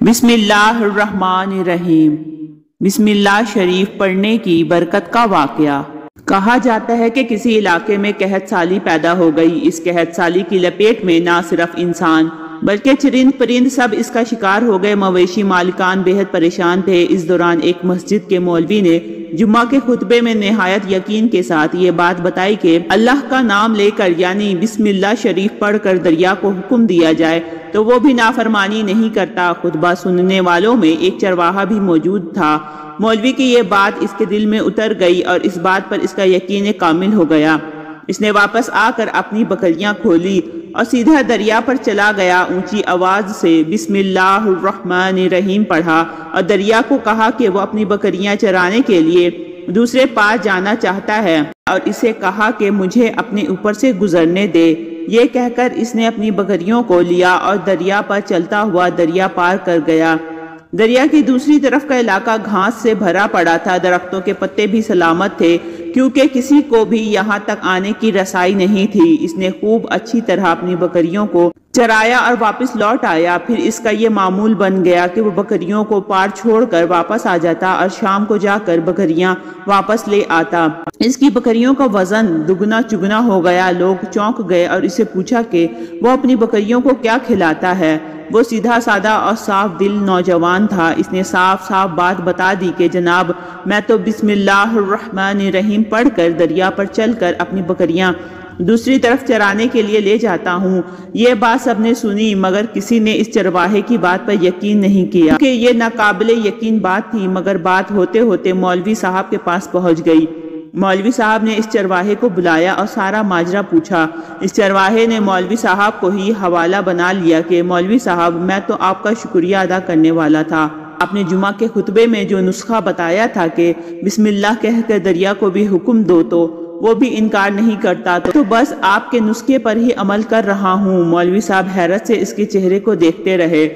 بسم اللہ الرحمن الرحیم۔ بسم اللہ شریف پڑھنے کی برکت کا واقعہ۔ کہا جاتا ہے کہ کسی علاقے میں قحط سالی پیدا ہو گئی۔ اس قحط سالی کی لپیٹ میں نہ صرف انسان بلکہ چرند پرند سب اس کا شکار ہو گئے۔ مویشی مالکان بے حد پریشان تھے۔ اس دوران ایک مسجد کے مولوی نے جمعہ کے خطبے میں نہایت یقین کے ساتھ یہ بات بتائی کہ اللہ کا نام لے کر یعنی بسم اللہ شریف پڑھ کر دریا کو حکم دیا جائے تو وہ بھی نافرمانی نہیں کرتا۔ خطبہ سننے والوں میں ایک چرواہا بھی موجود تھا۔ مولوی کی یہ بات اس کے دل میں اتر گئی اور اس بات پر اس کا یقین کامل ہو گیا۔ اس نے واپس آ کر اپنی بکریاں کھولی اور سیدھا دریا پر چلا گیا۔ اونچی آواز سے بسم اللہ الرحمن الرحیم پڑھا اور دریا کو کہا کہ وہ اپنی بکریاں چرانے کے لیے دوسرے پاس جانا چاہتا ہے اور اسے کہا کہ مجھے اپنے اوپر سے گزرنے دے۔ یہ کہہ کر اس نے اپنی بکریوں کو لیا اور دریا پر چلتا ہوا دریا پار کر گیا۔ دریا کی دوسری طرف کا علاقہ گھاس سے بھرا پڑا تھا۔ درختوں کے پتے بھی سلامت تھے کیونکہ کسی کو بھی یہاں تک آنے کی رسائی نہیں تھی۔ اس نے خوب اچھی طرح اپنی بکریوں کو چرایا اور واپس لوٹ آیا۔ پھر اس کا یہ معمول بن گیا کہ وہ بکریوں کو پار چھوڑ کر واپس آ جاتا اور شام کو جا کر بکریاں واپس لے آتا۔ اس کی بکریوں کا وزن دگنا چگنا ہو گیا۔ لوگ چونک گئے اور اسے پوچھا کہ وہ اپنی بکریوں کو کیا کھلاتا ہے۔ وہ سیدھا سادہ اور صاف دل نوجوان تھا۔ اس نے صاف صاف بات بتا دی کہ جناب میں تو بسم اللہ الرحمن الرحیم پڑھ کر دریا پر چل کر اپنی بکریاں دوسری طرف چرانے کے لیے لے جاتا ہوں۔ یہ بات سب نے سنی مگر کسی نے اس چرواہے کی بات پر یقین نہیں کیا کہ یہ ناقابل یقین بات تھی، مگر بات ہوتے ہوتے مولوی صاحب کے پاس پہنچ گئی۔ مولوی صاحب نے اس چرواہے کو بلایا اور سارا ماجرا پوچھا۔ اس چرواہے نے مولوی صاحب کو ہی حوالہ بنا لیا کہ مولوی صاحب میں تو آپ کا شکریہ ادا کرنے والا تھا۔ آپ نے جمعہ کے خطبے میں جو نسخہ بتایا تھا کہ بسم اللہ کہہ کر دریا کو بھی حکم دو تو وہ بھی انکار نہیں کرتا، تو بس آپ کے نسخے پر ہی عمل کر رہا ہوں۔ مولوی صاحب حیرت سے اس کے چہرے کو دیکھتے رہے۔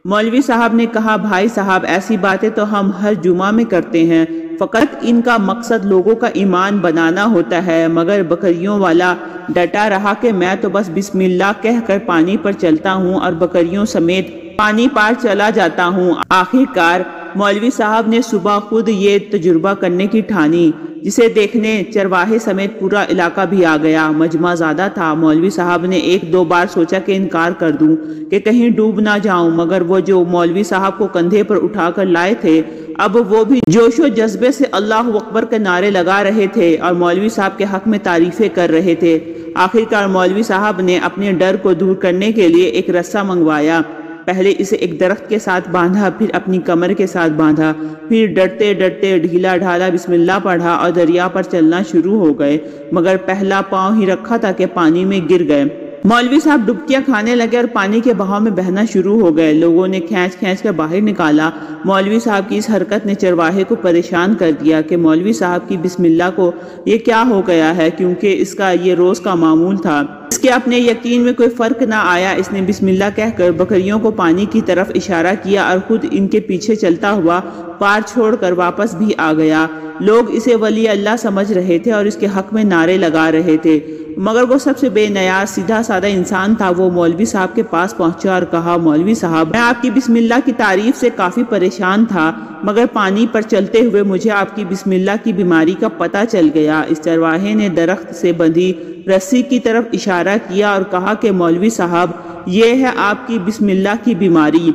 مولوی صاحب نے کہا بھائی صاحب ایسی باتیں تو ہم ہر جمعہ میں کرتے ہیں، فقط ان کا مقصد لوگوں کا ایمان بنانا ہوتا ہے، مگر بکریوں والا ڈٹا رہا کہ میں تو بس بسم اللہ کہہ کر پانی پر چلتا ہوں اور بکریوں سمیت پانی پار چلا جاتا ہوں۔ آخر کار مولوی صاحب نے صبح خود یہ تجربہ کرنے کی ٹھانی، جسے دیکھنے چرواہے سمیت پورا علاقہ بھی آ گیا۔ مجمع زیادہ تھا۔ مولوی صاحب نے ایک دو بار سوچا کہ انکار کر دوں کہ کہیں ڈوب نہ جاؤں، مگر وہ جو مولوی صاحب کو کندھے پر اٹھا کر لائے تھے اب وہ بھی جوش و جذبے سے اللہ اکبر کے نعرے لگا رہے تھے اور مولوی صاحب کے حق میں تعریفیں کر رہے تھے۔ آخر کار مولوی صاحب نے اپنے ڈر کو دور کرنے کے لیے ایک رسہ منگوایا۔ پہلے اسے ایک درخت کے ساتھ باندھا، پھر اپنی کمر کے ساتھ باندھا، پھر ڈرتے ڈرتے ڈھیلا ڈھالا بسم اللہ پڑھا اور دریا پر چلنا شروع ہو گئے، مگر پہلا پاؤں ہی رکھا تھا کہ پانی میں گر گئے۔ مولوی صاحب ڈبکیاں کھانے لگے اور پانی کے بہاؤ میں بہنا شروع ہو گئے۔ لوگوں نے کھینچ کھینچ کر باہر نکالا۔ مولوی صاحب کی اس حرکت نے چرواہے کو پریشان کر دیا کہ مولوی صاحب کی بسم اللہ کو یہ کیا ہو گیا ہے، کیونکہ اس کا یہ روز کا معمول تھا۔ اس کے اپنے یقین میں کوئی فرق نہ آیا۔ اس نے بسم اللہ کہہ کر بکریوں کو پانی کی طرف اشارہ کیا اور خود ان کے پیچھے چلتا ہوا پار چھوڑ کر واپس بھی آ گیا۔ لوگ اسے ولی اللہ سمجھ رہے تھے اور اس کے حق میں نعرے لگا رہے تھے، مگر وہ سب سے بے نیاز سیدھا سادہ انسان تھا۔ وہ مولوی صاحب کے پاس پہنچا اور کہا مولوی صاحب میں آپ کی بسم اللہ کی تعریف سے کافی پریشان تھا، مگر پانی پر چلتے ہوئے مجھے آپ کی بسم اللہ کی بیماری کا پتہ چل گیا۔ اس چرواہے نے درخت سے بندھی رسی کی طرف اشارہ کیا اور کہا کہ مولوی صاحب یہ ہے آپ کی بسم اللہ کی بیماری۔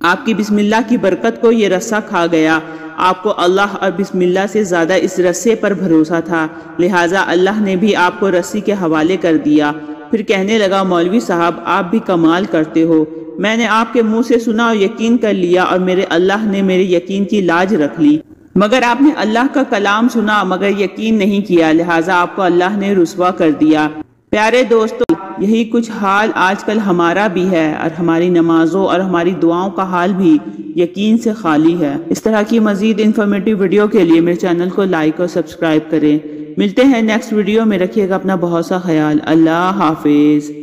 آپ کی بسم اللہ کی برکت کو یہ رسہ کھا گیا۔ آپ کو اللہ اور بسم اللہ سے زیادہ اس رسے پر بھروسہ تھا، لہٰذا اللہ نے بھی آپ کو رسی کے حوالے کر دیا۔ پھر کہنے لگا مولوی صاحب آپ بھی کمال کرتے ہو، میں نے آپ کے منہ سے سنا اور یقین کر لیا اور میرے اللہ نے میرے یقین کی لاج رکھ لی، مگر آپ نے اللہ کا کلام سنا مگر یقین نہیں کیا، لہٰذا آپ کو اللہ نے رسوا کر دیا۔ پیارے دوستو یہی کچھ حال آج کل ہمارا بھی ہے اور ہماری نمازوں اور ہماری دعاؤں کا حال بھی یقین سے خالی ہے۔ اس طرح کی مزید انفارمیٹیو ویڈیو کے لیے میرے چینل کو لائک اور سبسکرائب کریں۔ ملتے ہیں نیکسٹ ویڈیو میں، رکھیے گا اپنا بہت سا خیال۔ اللہ حافظ۔